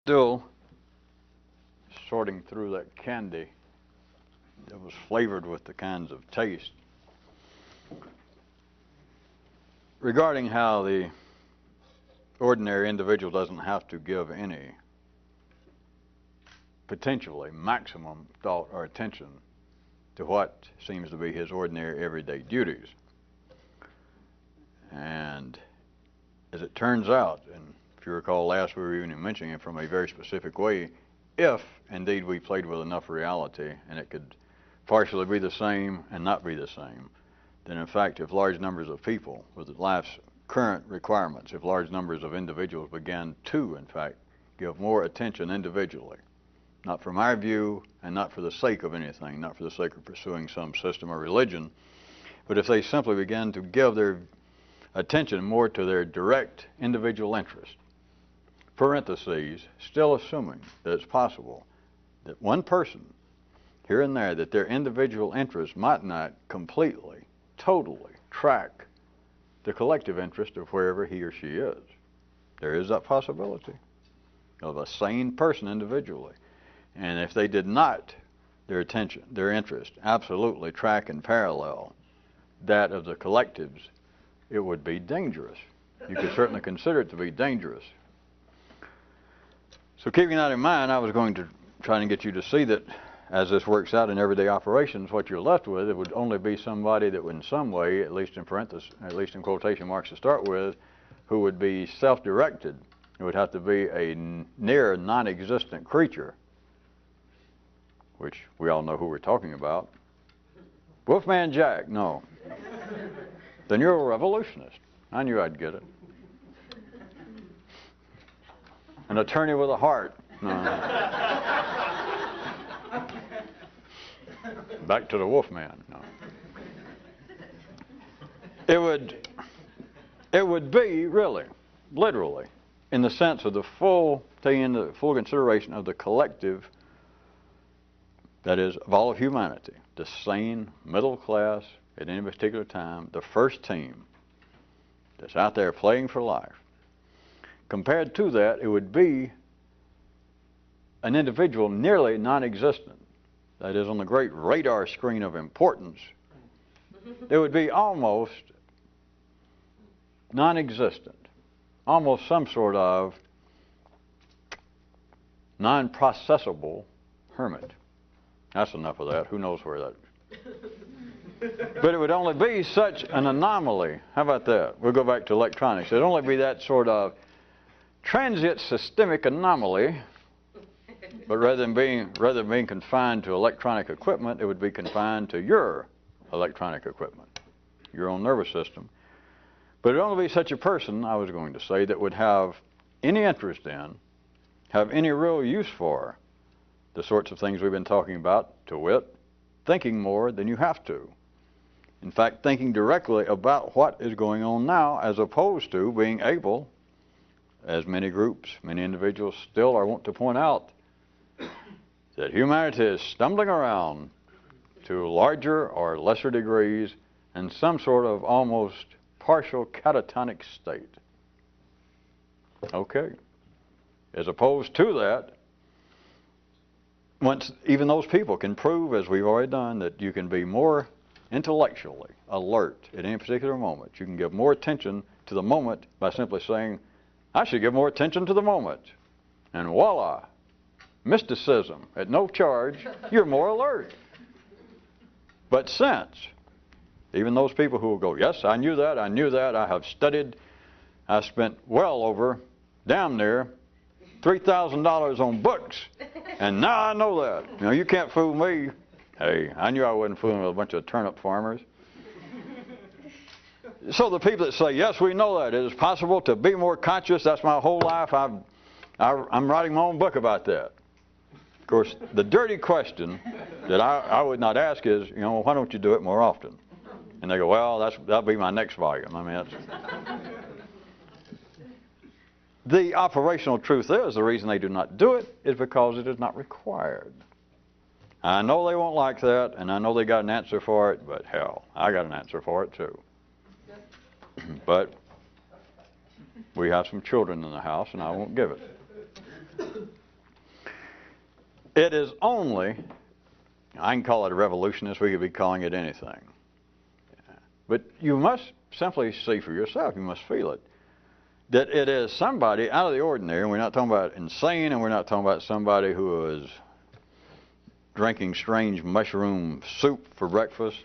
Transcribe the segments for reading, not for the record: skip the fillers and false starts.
Still sorting through that candy that was flavored with the kinds of taste. Regarding how the ordinary individual doesn't have to give any potentially maximum thought or attention to what seems to be his ordinary everyday duties. And as it turns out, and if you recall last we were even mentioning it from a very specific way, if indeed we played with enough reality and it could partially be the same and not be the same, then in fact if large numbers of people with life's current requirements, if large numbers of individuals began to in fact give more attention individually, not from our view and not for the sake of anything, not for the sake of pursuing some system or religion, but if they simply began to give their attention more to their direct individual interest, parentheses, still assuming that it's possible that one person here and there, that their individual interest might not completely, totally track the collective interest of wherever he or she is. There is that possibility of a sane person individually. And if they did not, their attention, their interest, absolutely track and parallel that of the collectives, it would be dangerous. You could certainly consider it to be dangerous. So keeping that in mind, I was going to try and get you to see that as this works out in everyday operations, what you're left with, it would only be somebody that would in some way, at least in parentheses, at least in quotation marks to start with, who would be self-directed. It would have to be a near non-existent creature, which we all know who we're talking about. Wolfman Jack, no. Then you're a revolutionist. I knew I'd get it. An attorney with a heart. No. Back to the Wolfman. No. It would be really, literally, in the sense of the full consideration of the collective, that is, of all of humanity, the sane middle class at any particular time, the first team that's out there playing for life. Compared to that, it would be an individual nearly non-existent. That is, on the great radar screen of importance, it would be almost non-existent, almost some sort of non-processable hermit. That's enough of that. Who knows where that is? But it would only be such an anomaly. How about that? We'll go back to electronics. It would only be that sort of transient systemic anomaly, but rather than being confined to electronic equipment, it would be confined to your electronic equipment, your own nervous system. But it would only be such a person, I was going to say, that would have any interest in, have any real use for the sorts of things we've been talking about, to wit, thinking more than you have to. In fact, thinking directly about what is going on now, as opposed to being able, as many groups, many individuals still are wont to point out, that humanity is stumbling around to larger or lesser degrees in some sort of almost partial catatonic state. Okay. As opposed to that, once even those people can prove, as we've already done, that you can be more intellectually alert at any particular moment. You can give more attention to the moment by simply saying, I should give more attention to the moment. And voila, mysticism at no charge, you're more alert. But since, even those people who will go, yes, I knew that, I have studied, I spent well over, damn near, $3,000 on books, and now I know that. You know, you can't fool me. Hey, I knew I wasn't fooling with a bunch of turnip farmers. So the people that say, yes, we know that, it is possible to be more conscious, that's my whole life, I'm writing my own book about that. Of course, the dirty question that I would not ask is, you know, why don't you do it more often? And they go, well, that'll be my next volume. I mean, that's... The operational truth is, the reason they do not do it is because it is not required. I know they won't like that, and I know they got an answer for it, but hell, I got an answer for it too. But we have some children in the house, and I won't give it. It is only, I can call it a revolutionist, we could be calling it anything. But you must simply see for yourself, you must feel it, that it is somebody out of the ordinary, and we're not talking about insane, and we're not talking about somebody who is drinking strange mushroom soup for breakfast.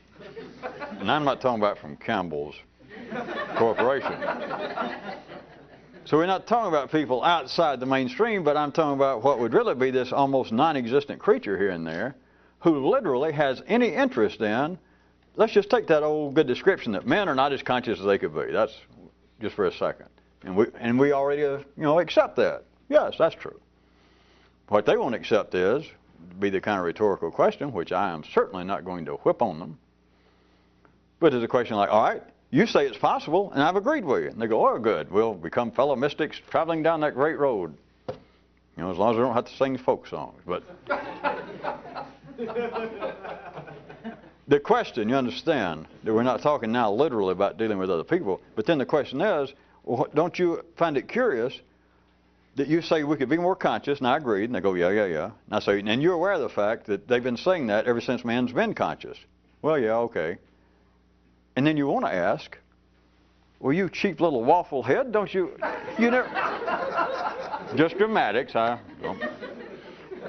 And I'm not talking about from Campbell's Corporation. So we're not talking about people outside the mainstream, but I'm talking about what would really be this almost non-existent creature here and there who literally has any interest in, let's just take that old good description that men are not as conscious as they could be. That's just for a second. And we already, accept that. Yes, that's true. What they won't accept is, be the kind of rhetorical question, which I am certainly not going to whip on them, but it's a question like, all right, you say it's possible, and I've agreed with you. And they go, oh, good, we'll become fellow mystics traveling down that great road. As long as we don't have to sing folk songs. But the question, you understand, that we're not talking now literally about dealing with other people, but then the question is, well, don't you find it curious that you say we could be more conscious? And I agreed, and they go, yeah. And I say, and you're aware of the fact that they've been saying that ever since man's been conscious. Well, yeah, okay. And then you want to ask, well, you cheap little waffle head, don't you never, just dramatics,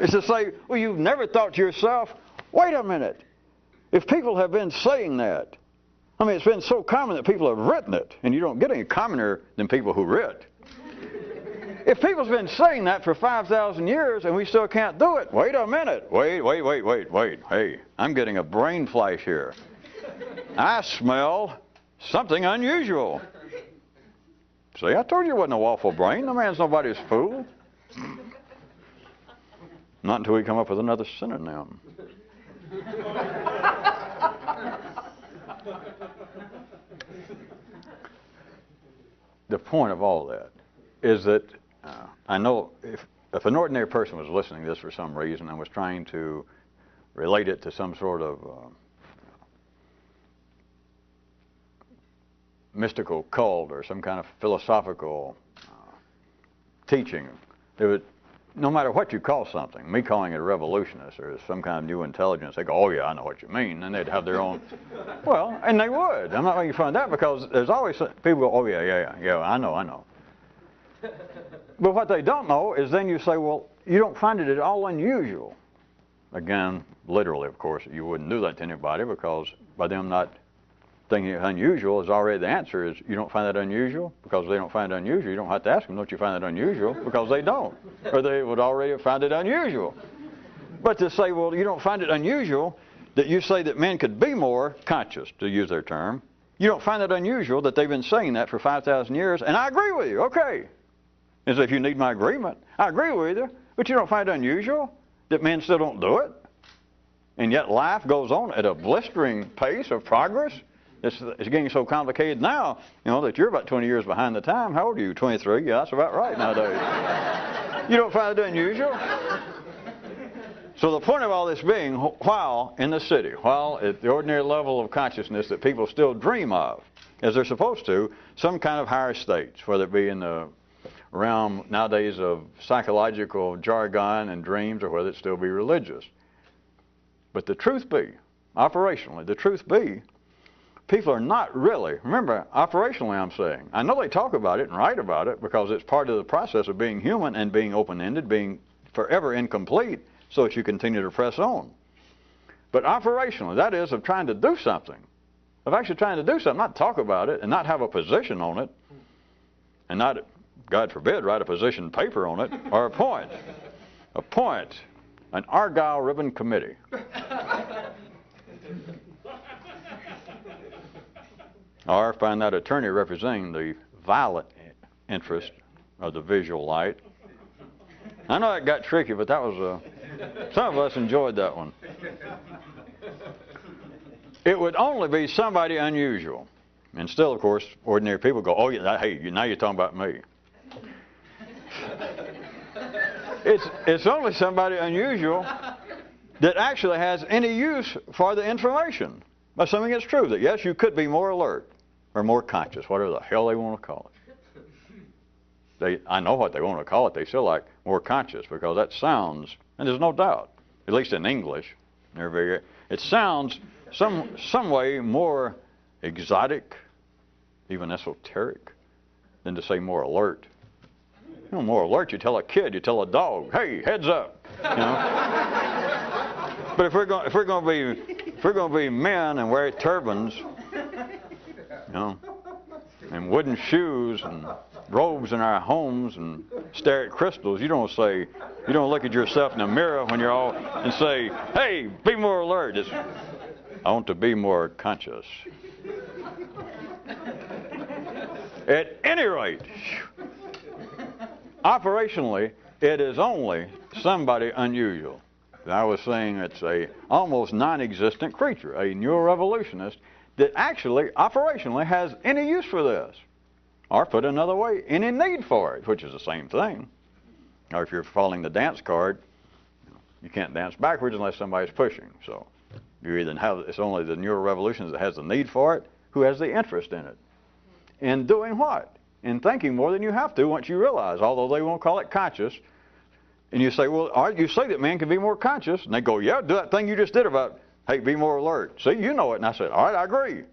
it's to say, well, you've never thought to yourself, wait a minute, if people have been saying that, I mean, it's been so common that people have written it, and you don't get any commoner than people who writ. If people's been saying that for 5,000 years and we still can't do it, wait a minute, wait, hey, I'm getting a brain flash here. I smell something unusual. See, I told you it wasn't a waffle brain. The man's nobody's fool. Not until we come up with another synonym. The point of all that is that I know if an ordinary person was listening to this for some reason and was trying to relate it to some sort of mystical cult or some kind of philosophical teaching, it would, no matter what you call something, me calling it a revolutionist or some kind of new intelligence, they go, oh yeah, I know what you mean, and they'd have their own, well, and they would. I'm not making fun of that because there's always people go, oh yeah, I know. But what they don't know is then you say, well, you don't find it at all unusual. Again, literally, of course, you wouldn't do that to anybody because by them not thinking it's unusual is already the answer is you don't find that unusual? Because they don't find it unusual, you don't have to ask them, don't you find it unusual? Because they don't. Or they would already have found it unusual. But to say, well, you don't find it unusual that you say that men could be more conscious, to use their term. You don't find it unusual that they've been saying that for 5,000 years, and I agree with you, okay. As if you need my agreement. I agree with you, but you don't find it unusual that men still don't do it? And yet life goes on at a blistering pace of progress. It's getting so complicated now, that you're about 20 years behind the time. How old are you? 23? Yeah, that's about right nowadays. You don't find it unusual? So the point of all this being, while in the city, while at the ordinary level of consciousness that people still dream of, as they're supposed to, some kind of higher states, whether it be in the realm nowadays of psychological jargon and dreams or whether it still be religious. But the truth be, operationally, the truth be, people are not really, remember, operationally I'm saying, I know they talk about it and write about it because it's part of the process of being human and being open-ended, being forever incomplete so that you continue to press on. But operationally, that is of trying to do something, of actually trying to do something, not talk about it and not have a position on it and not, God forbid, write a position paper on it or appoint an Argyle ribbon committee. Or find that attorney representing the violent interest of the visual light. I know that got tricky, but that was some of us enjoyed that one. It would only be somebody unusual. And still, of course, ordinary people go, oh, yeah, hey, now you're talking about me. It's only somebody unusual that actually has any use for the information. Assuming it's true that, yes, you could be more alert or more conscious, whatever the hell they want to call it. I know what they want to call it. They still like more conscious because that sounds, and there's no doubt, at least in English. It sounds some way more exotic, even esoteric, than to say more alert. You know, more alert, you tell a kid, you tell a dog, hey, heads up. You know? But if we're going to be men and wear turbans, you know, and wooden shoes and robes in our homes and stare at crystals, you don't look at yourself in the mirror when you're all and say, hey, be more alert. I want to be more conscious. At any rate, operationally, it is only somebody unusual. I was saying it's a almost non-existent creature, a neurorevolutionist that actually, operationally, has any use for this. Or put another way, any need for it, which is the same thing. Or if you're following the dance card, you can't dance backwards unless somebody's pushing. So you either it's only the neurorevolutionist that has the need for it, who has the interest in it. In doing what? In thinking more than you have to once you realize, although they won't call it conscious. And you say, well, you say that man can be more conscious. And they go, yeah, do that thing you just did about, hey, be more alert. See, you know it. And I said, all right, I agree.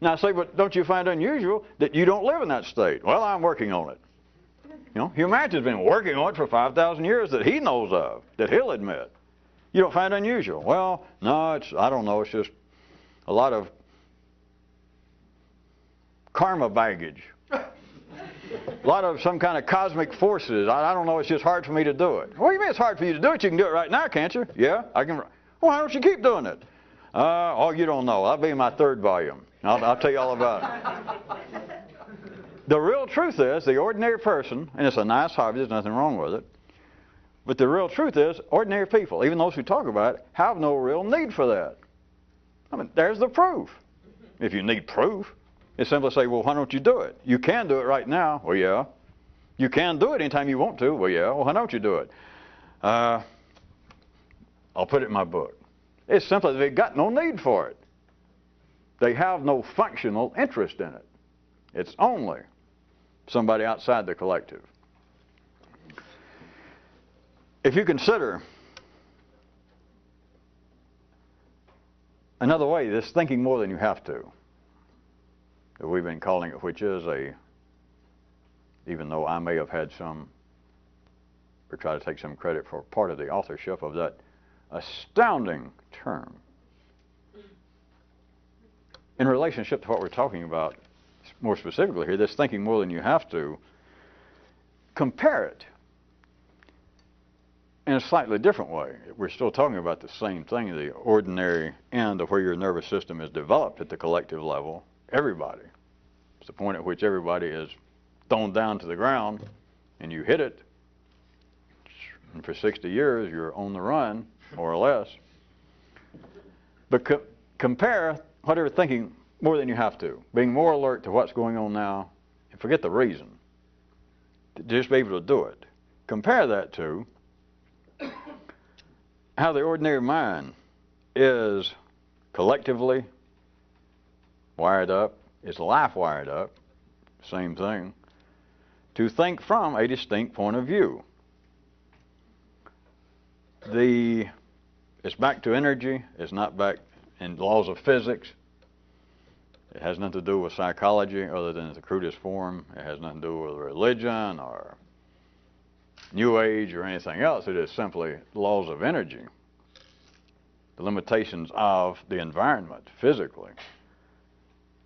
Now I say, but don't you find it unusual that you don't live in that state? Well, I'm working on it. You know, humanity's been working on it for 5,000 years that he knows of, that he'll admit. You don't find it unusual? Well, no, I don't know, it's just a lot of karma baggage. A lot of some kind of cosmic forces. I don't know, it's just hard for me to do it. What do you mean it's hard for you to do it? You can do it right now, can't you? Yeah, I can. Well, why don't you keep doing it? Oh, you don't know. That'll be in my 3rd volume. I'll tell you all about it. The real truth is, the ordinary person, and it's a nice hobby, there's nothing wrong with it, but the real truth is, ordinary people, even those who talk about it, have no real need for that. I mean, there's the proof. If you need proof, it's simply say, well, why don't you do it? You can do it right now. Well, yeah. You can do it anytime you want to. Well, yeah. Well, why don't you do it? I'll put it in my book. It's simply they've got no need for it. They have no functional interest in it. It's only somebody outside the collective. If you consider another way, this thinking more than you have to, that we've been calling it, which is even though I may have had some, or try to take some credit for part of the authorship of that astounding term, in relationship to what we're talking about more specifically here, this thinking more than you have to, compare it in a slightly different way. We're still talking about the same thing, the ordinary end of where your nervous system is developed at the collective level. Everybody. It's the point at which everybody is thrown down to the ground and you hit it. And for 60 years, you're on the run, more or less. But compare whatever thinking more than you have to, being more alert to what's going on now, and forget the reason. Just be able to do it. Compare that to how the ordinary mind is collectively wired up, is life wired up, same thing, to think from a distinct point of view. It's back to energy, it's not back in laws of physics. It has nothing to do with psychology other than the crudest form. It has nothing to do with religion or New Age or anything else. It is simply laws of energy, the limitations of the environment physically,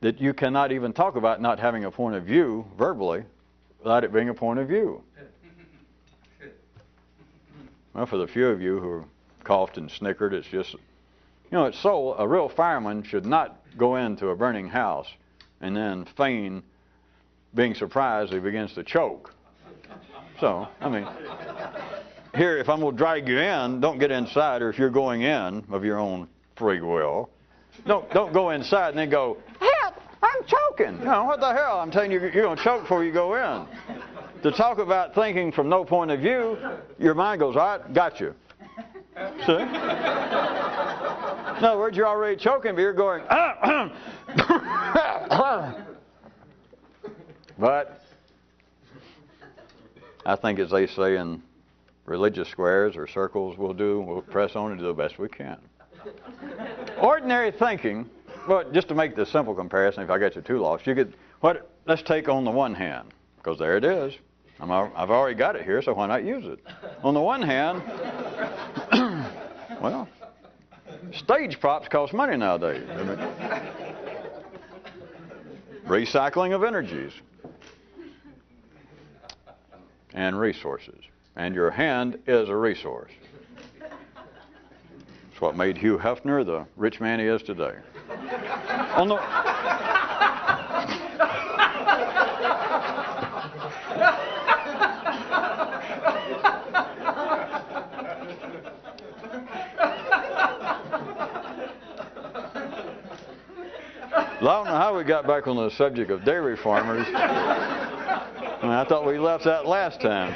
that you cannot even talk about not having a point of view verbally without it being a point of view. Well, for the few of you who coughed and snickered, it's just, it's so a real fireman should not go into a burning house and then feign being surprised he begins to choke. So, I mean, here, if I'm going to drag you in, don't get inside, or if you're going in of your own free will, don't go inside and then go, help, I'm choking. What the hell? I'm telling you, you're going to choke before you go in. To talk about thinking from no point of view, your mind goes, all right, got you. See? In other words, you're already choking, but you're going, But I think, as they say in religious squares or circles, we'll press on and do the best we can. Ordinary thinking, well, just to make the simple comparison, if I get you too lost, let's take on the one hand, because there it is. I've already got it here, so why not use it? On the one hand, well, stage props cost money nowadays. Recycling of energies and resources. And your hand is a resource. It's what made Hugh Hefner the rich man he is today. On the Well, I don't know how we got back on the subject of dairy farmers. I thought we left that last time.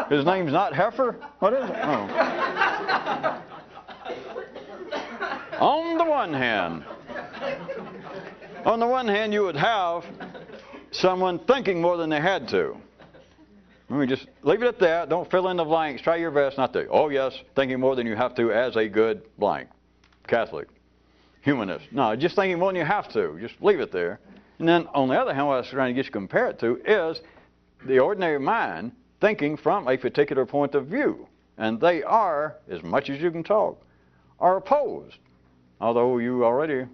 His name's not Heifer? What is it? Oh. On the one hand, you would have someone thinking more than they had to. Let me just leave it at that. Don't fill in the blanks. Try your best not to. Oh, yes, thinking more than you have to as a good blank. Catholic. Humanist. No, just thinking more than you have to. Just leave it there. And then, on the other hand, what I was trying to get you to compare it to is the ordinary mind thinking from a particular point of view. And they are, as much as you can talk, are opposed. Although you already,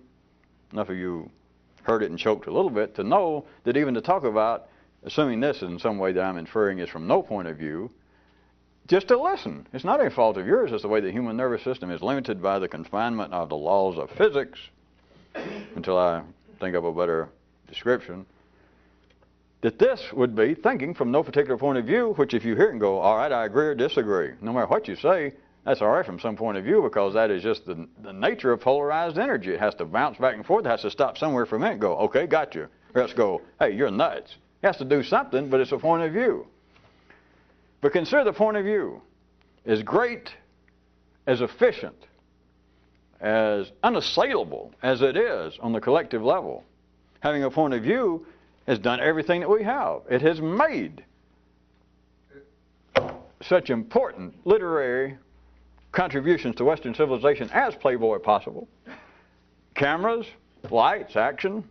enough of you heard it and choked a little bit to know that even to talk about assuming this in some way that I'm inferring is from no point of view, just to listen. It's not a fault of yours. It's the way the human nervous system is limited by the confinement of the laws of physics, until I think of a better description, that this would be thinking from no particular point of view, which if you hear it and go, all right, I agree or disagree. No matter what you say, that's all right from some point of view, because that is just the nature of polarized energy. It has to bounce back and forth. It has to stop somewhere for a minute and go, okay, got you. Or else go, hey, you're nuts. It has to do something, but it's a point of view. But consider the point of view. As great, as efficient, as unassailable as it is on the collective level, having a point of view has done everything that we have. It has made such important literary contributions to Western civilization as Playboy possible. Cameras, lights, action,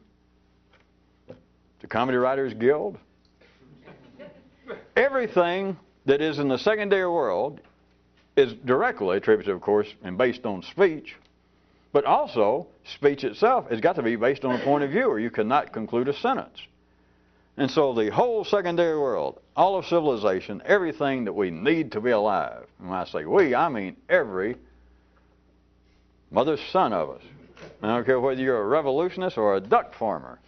the Comedy Writers Guild. Everything that is in the secondary world is directly attributed, of course, and based on speech, but also speech itself has got to be based on a point of view, or you cannot conclude a sentence. And so the whole secondary world, all of civilization, everything that we need to be alive, and when I say we, I mean every mother's son of us. I don't care whether you're a revolutionist or a duck farmer.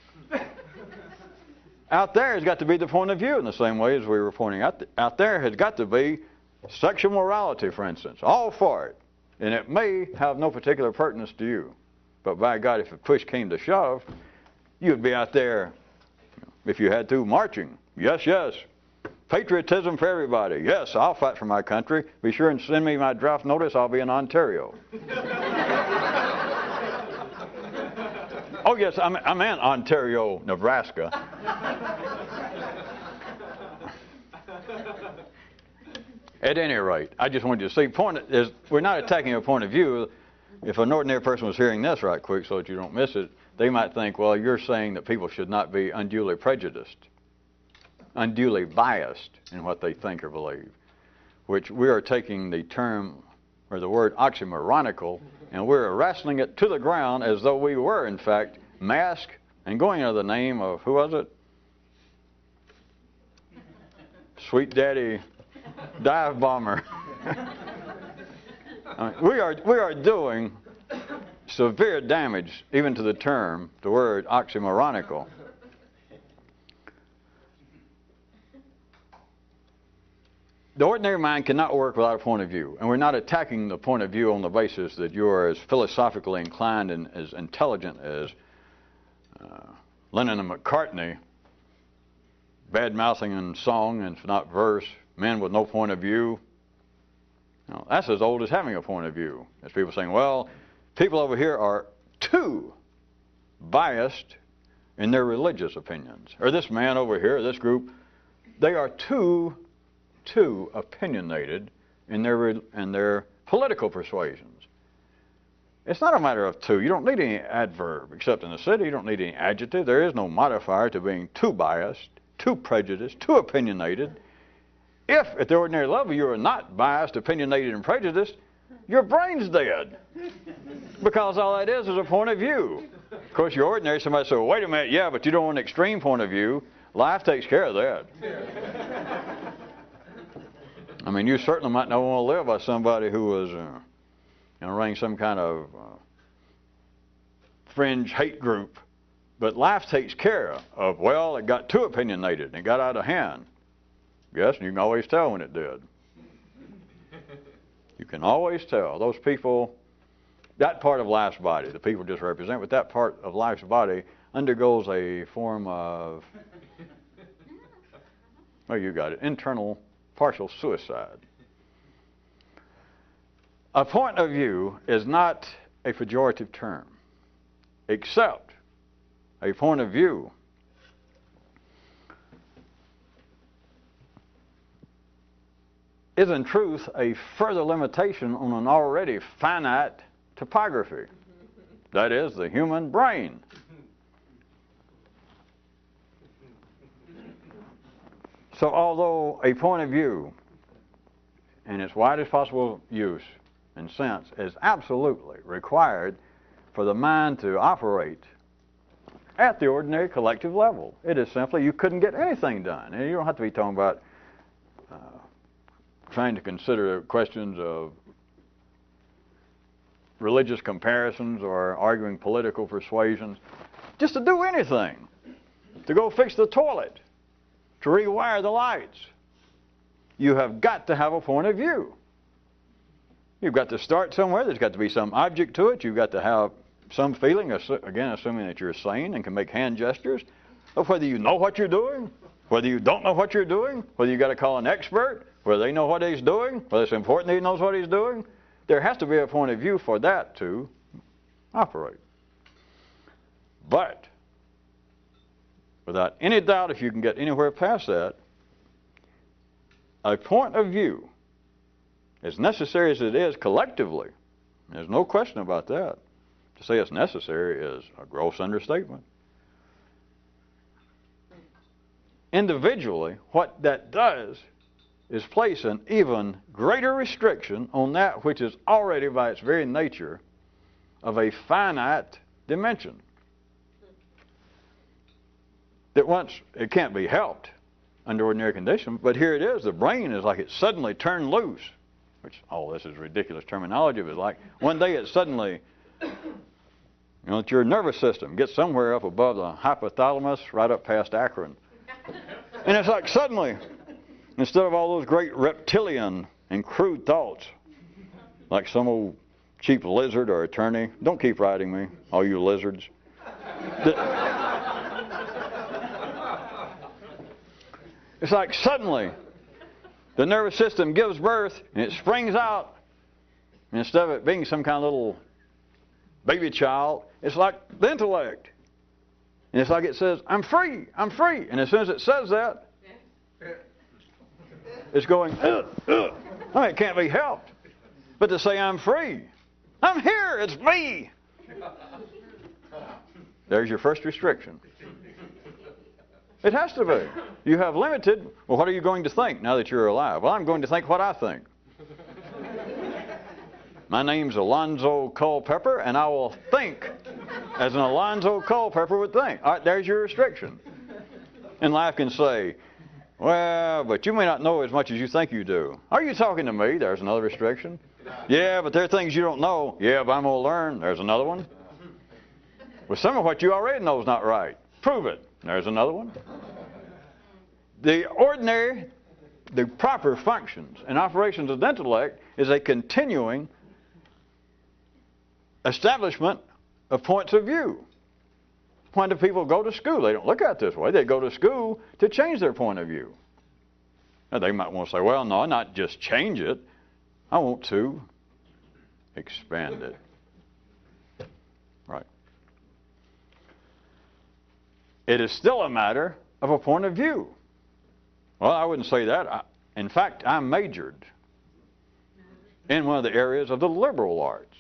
Out there has got to be the point of view in the same way as we were pointing out. Out there has got to be sexual morality, for instance. All for it. And it may have no particular pertinence to you. But by God, if a push came to shove, you'd be out there, if you had to, marching. Yes, yes. Patriotism for everybody. Yes, I'll fight for my country. Be sure and send me my draft notice. I'll be in Ontario. Oh, yes, I meant Ontario, Nebraska. At any rate, I just wanted you to see, point is, we're not attacking a point of view. If an ordinary person was hearing this right quick so that you don't miss it, they might think, well, you're saying that people should not be unduly prejudiced, unduly biased in what they think or believe, which we are taking the term or the word oxymoronical, and we're wrestling it to the ground as though we were, in fact, masked and going under the name of, who was it? Sweet Daddy Dive Bomber. I mean, we are doing severe damage even to the term, the word oxymoronical. The ordinary mind cannot work without a point of view, and we're not attacking the point of view on the basis that you're as philosophically inclined and as intelligent as Lennon and McCartney, bad-mouthing in song and not verse, men with no point of view. No, that's as old as having a point of view. As people saying, well, people over here are too biased in their religious opinions. Or this man over here, this group, they are too opinionated in their political persuasions. It's not a matter of two. You don't need any adverb, except in the city. You don't need any adjective. There is no modifier to being too biased, too prejudiced, too opinionated. If, at the ordinary level, you are not biased, opinionated, and prejudiced, your brain's dead. Because all that is a point of view. Of course, your ordinary, somebody says, well, wait a minute, yeah, but you don't want an extreme point of view. Life takes care of that. I mean, you certainly might not want to live by somebody who was running some kind of fringe hate group. But life takes care of, well, it got too opinionated and it got out of hand. Yes, and you can always tell when it did. You can always tell. Those people, that part of life's body, the people just represent, but that part of life's body undergoes a form of, well, you got it, internal partial suicide. A point of view is not a pejorative term, except a point of view is in truth a further limitation on an already finite topography. That is, the human brain. So although a point of view in its widest possible use and sense is absolutely required for the mind to operate at the ordinary collective level, it is simply you couldn't get anything done. And you don't have to be talking about trying to consider questions of religious comparisons or arguing political persuasions. Just to do anything. To go fix the toilet. To rewire the lights. You have got to have a point of view. You've got to start somewhere. There's got to be some object to it. You've got to have some feeling, again, assuming that you're sane and can make hand gestures, of whether you know what you're doing, whether you don't know what you're doing, whether you've got to call an expert, whether they know what he's doing, whether it's important that he knows what he's doing. There has to be a point of view for that to operate. But without any doubt, if you can get anywhere past that, a point of view, as necessary as it is collectively, there's no question about that. To say it's necessary is a gross understatement. Individually, what that does is place an even greater restriction on that which is already by its very nature of a finite dimension. That once, it can't be helped under ordinary conditions, but here it is, the brain is like it's suddenly turned loose, which, oh, this is ridiculous terminology, but like one day it suddenly, that your nervous system gets somewhere up above the hypothalamus, right up past Akron. And it's like suddenly, instead of all those great reptilian and crude thoughts, like some old cheap lizard or attorney, don't keep writing me, all you lizards. It's like suddenly the nervous system gives birth and it springs out. And instead of it being some kind of little baby child, it's like the intellect. And it's like it says, I'm free, I'm free. And as soon as it says that, it's going, I mean, it can't be helped. But to say I'm free, I'm here, it's me. There's your first restriction. It has to be. You have limited, well, what are you going to think now that you're alive? Well, I'm going to think what I think. My name's Alonzo Culpepper, and I will think as an Alonzo Culpepper would think. All right, there's your restriction. And life can say, well, but you may not know as much as you think you do. Are you talking to me? There's another restriction. Yeah, but there are things you don't know. Yeah, but I'm going to learn. There's another one. Well, some of what you already know is not right. Prove it. There's another one. The ordinary, the proper functions and operations of the intellect is a continuing establishment of points of view. When do people go to school? They don't look at it this way. They go to school to change their point of view. Now, they might want to say, well, no, not just change it. I want to expand it. Right. it is still a matter of a point of view. Well, I wouldn't say that. In fact, I majored in one of the areas of the liberal arts.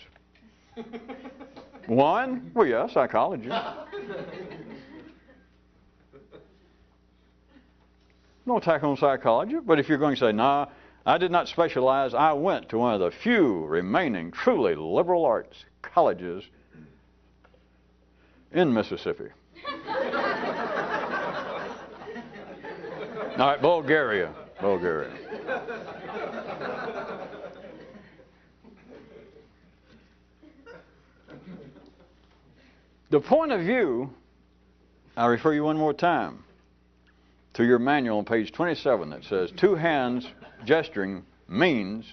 One, well, yeah, psychology. No attack on psychology, but if you're going to say, nah, I did not specialize, I went to one of the few remaining truly liberal arts colleges in Mississippi. All right, Bulgaria. The point of view, I'll refer you one more time to your manual on page 27 that says two hands gesturing means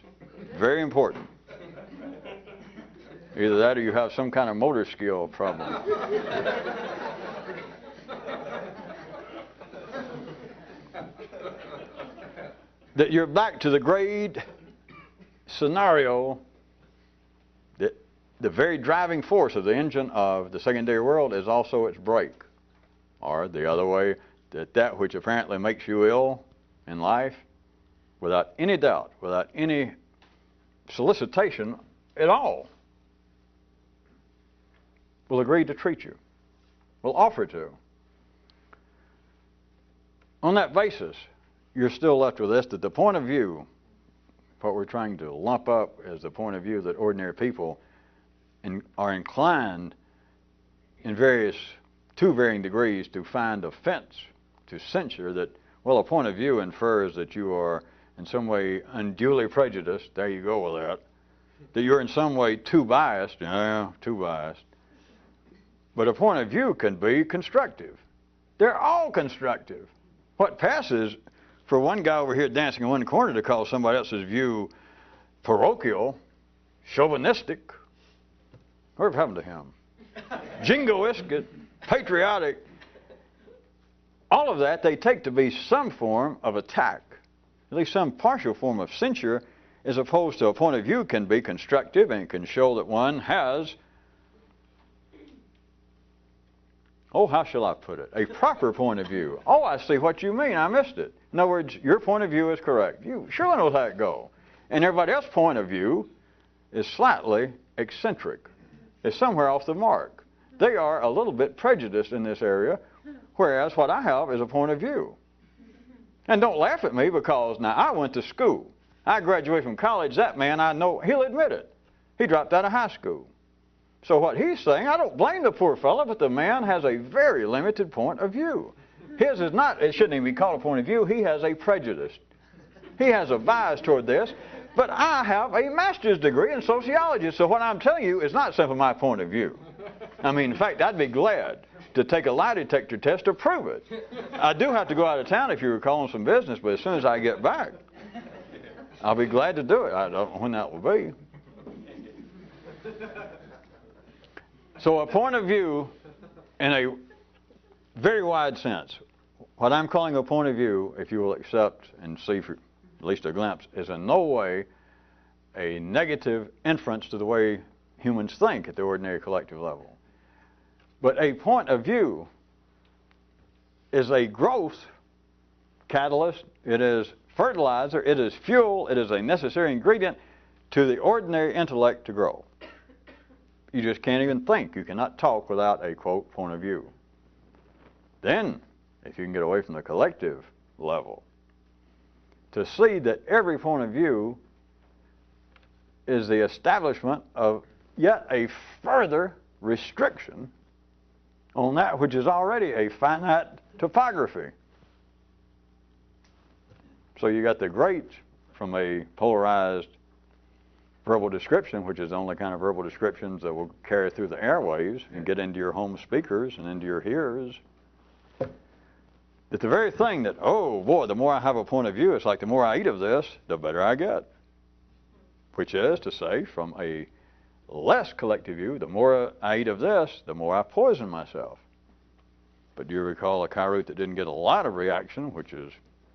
very important. Either that or you have some kind of motor skill problem. That you're back to the grade scenario that the very driving force of the engine of the secondary world is also its brake. Or the other way, that which apparently makes you ill in life, without any doubt, without any solicitation at all, will agree to treat you, will offer to. On that basis, you're still left with this, that the point of view, what we're trying to lump up as the point of view that ordinary people are inclined in to varying degrees to find offense, to censure, that, well, a point of view infers that you are in some way unduly prejudiced, there you go with that you're in some way too biased, too biased. But a point of view can be constructive. They're all constructive. What passes for one guy over here dancing in one corner to call somebody else's view parochial, chauvinistic, whatever happened to him? Jingoistic, patriotic, all of that they take to be some form of attack, at least some partial form of censure, as opposed to a point of view can be constructive and can show that one has, how shall I put it, a proper point of view. Oh, I see what you mean, I missed it. In other words, your point of view is correct. You surely know how it goes. And everybody else's point of view is slightly eccentric. It's somewhere off the mark. They are a little bit prejudiced in this area, whereas what I have is a point of view. And don't laugh at me because, now, I went to school. I graduated from college. That man, I know, he'll admit it. He dropped out of high school. So what he's saying, I don't blame the poor fellow, but the man has a very limited point of view. His is not, it shouldn't even be called a point of view, he has a prejudice. He has a bias toward this. But I have a master's degree in sociology, so what I'm telling you is not simply my point of view. I mean, in fact, I'd be glad to take a lie detector test to prove it. I do have to go out of town if you recall on some business, but as soon as I get back, I'll be glad to do it. I don't know when that will be. So a point of view in a very wide sense, what I'm calling a point of view, if you will accept and see for at least a glimpse, is in no way a negative inference to the way humans think at the ordinary collective level. But a point of view is a growth catalyst, it is fertilizer, it is fuel, it is a necessary ingredient to the ordinary intellect to grow. You just can't even think. You cannot talk without a, quote, point of view. Then, if you can get away from the collective level, to see that every point of view is the establishment of yet a further restriction on that which is already a finite topography. So you got the great from a polarized verbal description, which is the only kind of verbal descriptions that will carry through the airwaves and get into your home speakers and into your hearers. That the very thing that, oh boy, the more I have a point of view, it's like the more I eat of this, the better I get. Which is to say, from a less collective view, the more I eat of this, the more I poison myself. But do you recall a Kyroot that didn't get a lot of reaction, which is,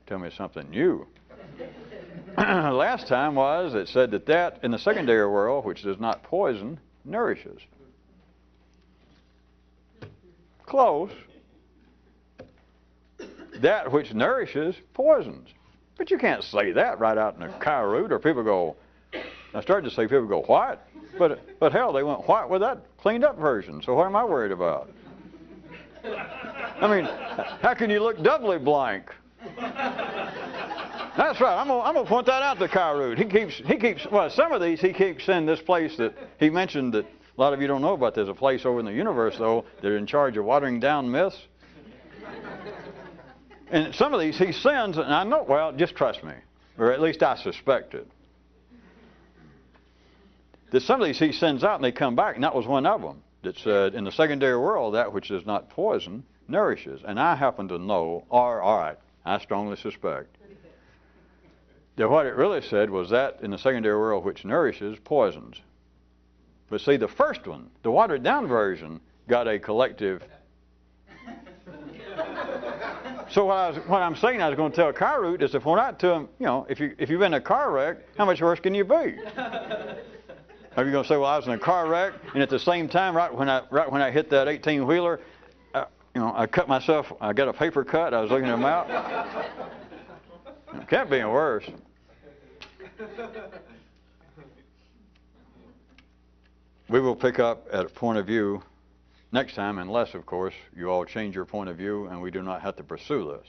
tell me something new. Last time was, it said that in the secondary world, which does not poison, nourishes. Close. that which nourishes poisons. But you can't say that right out in the Kyroot, or people go, I started to say people go, what? But hell, they went what with that cleaned up version, so what am I worried about? I mean, how can you look doubly blank? That's right. I'm gonna point that out to Kyroots. He keeps. Well, some of these he keeps in this place that he mentioned that a lot of you don't know about. There's a place over in the universe though that are in charge of watering down myths. And some of these he sends, and I know. Well, just trust me, or at least I suspect it. That some of these he sends out and they come back, and that was one of them that said, in the secondary world, that which is not poison nourishes. And I happen to know, or all right, I strongly suspect, that what it really said was that in the secondary world which nourishes poisons. But see, the first one, the watered down version, got a collective. So what I'm saying I was going to tell Kyroot is if we're not to him, if you've been in a car wreck, how much worse can you be? Are you going to say, well, I was in a car wreck, and at the same time, right when I hit that 18-wheeler, I cut myself. I got a paper cut. I was looking at them out. It can't be any worse. We will pick up at a point of view next time, unless, of course, you all change your point of view and we do not have to pursue this.